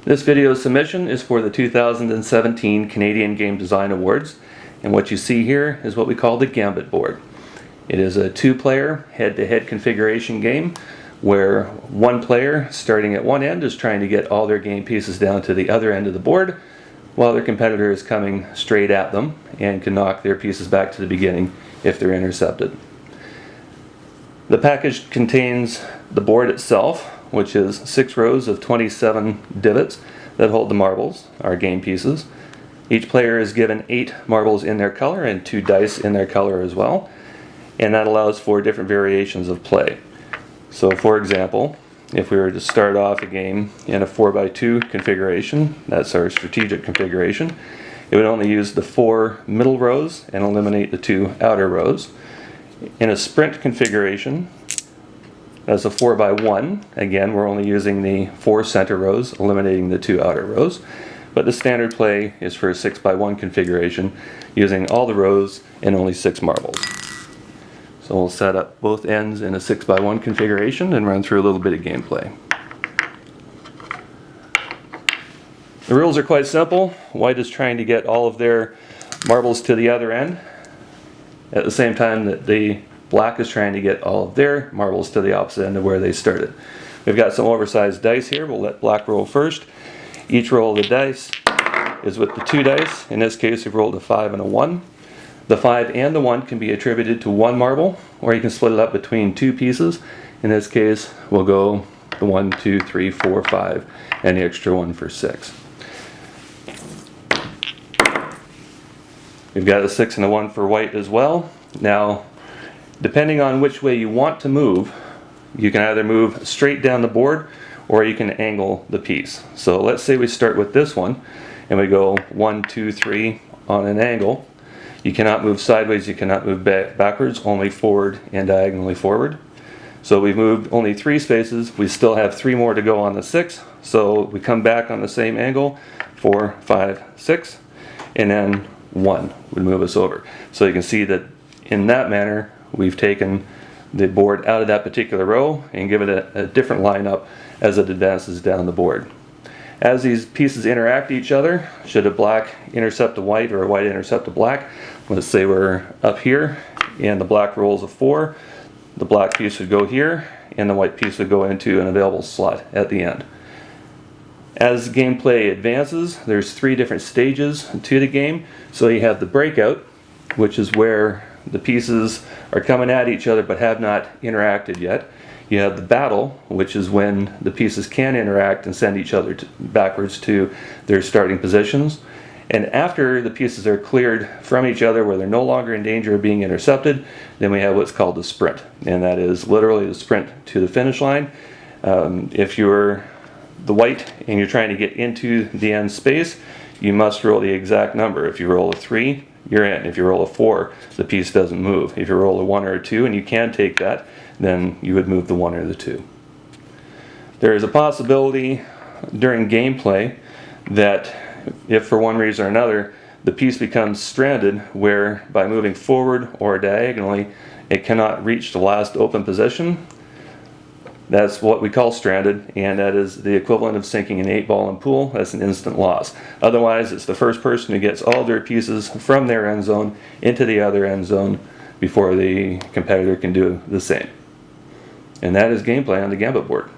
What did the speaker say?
This video submission is for the 2017 Canadian Game Design Awards, and what you see here is what we call the Gambit Board. It is a two-player head-to-head configuration game where one player starting at one end is trying to get all their game pieces down to the other end of the board, while their competitor is coming straight at them and can knock their pieces back to the beginning if they're intercepted. The package contains the board itself, which is 6 rows of 27 divots that hold the marbles, our game pieces. Each player is given 8 marbles in their color and 2 dice in their color as well, and that allows for different variations of play. So for example, if we were to start off a game in a 4x2 configuration, that's our strategic configuration, it would only use the 4 middle rows and eliminate the 2 outer rows. In a sprint configuration, as a 4x1, again we're only using the 4 center rows, eliminating the 2 outer rows. But the standard play is for a 6x1 configuration, using all the rows and only 6 marbles. So we'll set up both ends in a 6x1 configuration and run through a little bit of gameplay. The rules are quite simple. White is trying to get all of their marbles to the other end, at the same time that the black is trying to get all of their marbles to the opposite end of where they started. We've got some oversized dice here. We'll let black roll first. Each roll of the dice is with the 2 dice. In this case, we've rolled a 5 and a 1. The 5 and the 1 can be attributed to 1 marble, or you can split it up between 2 pieces. In this case, we'll go the 1, 2, 3, 4, 5, and the extra 1 for 6. We've got a 6 and a 1 for white as well. Now, depending on which way you want to move, you can either move straight down the board or you can angle the piece. So let's say we start with this one and we go 1, 2, 3 on an angle. You cannot move sideways, you cannot move backwards, only forward and diagonally forward. So we've moved only 3 spaces. We still have 3 more to go on the 6. So we come back on the same angle, 4, 5, 6, and then 1 would move us over. So you can see that in that manner we've taken the board out of that particular row and given it a different lineup as it advances down the board. As these pieces interact each other, should a black intercept a white or a white intercept a black, let's say we're up here and the black rolls a 4, the black piece would go here and the white piece would go into an available slot at the end. As gameplay advances, there's 3 different stages to the game. So you have the breakout, which is where the pieces are coming at each other but have not interacted yet. You have the battle, which is when the pieces can interact and send each other backwards to their starting positions. And after the pieces are cleared from each other where they're no longer in danger of being intercepted, then we have what's called the sprint. And that is literally the sprint to the finish line. If you're the white and you're trying to get into the end space, you must roll the exact number. If you roll a 3, you're in. If you roll a 4, the piece doesn't move. If you roll a 1 or a 2, and you can take that, then you would move the 1 or the 2. There is a possibility during gameplay that if for one reason or another the piece becomes stranded, where by moving forward or diagonally it cannot reach the last open position. That's what we call stranded, and that is the equivalent of sinking an 8-ball in pool. That's an instant loss. Otherwise, it's the first person who gets all their pieces from their end zone into the other end zone before the competitor can do the same. And that is gameplay on the Gambit board.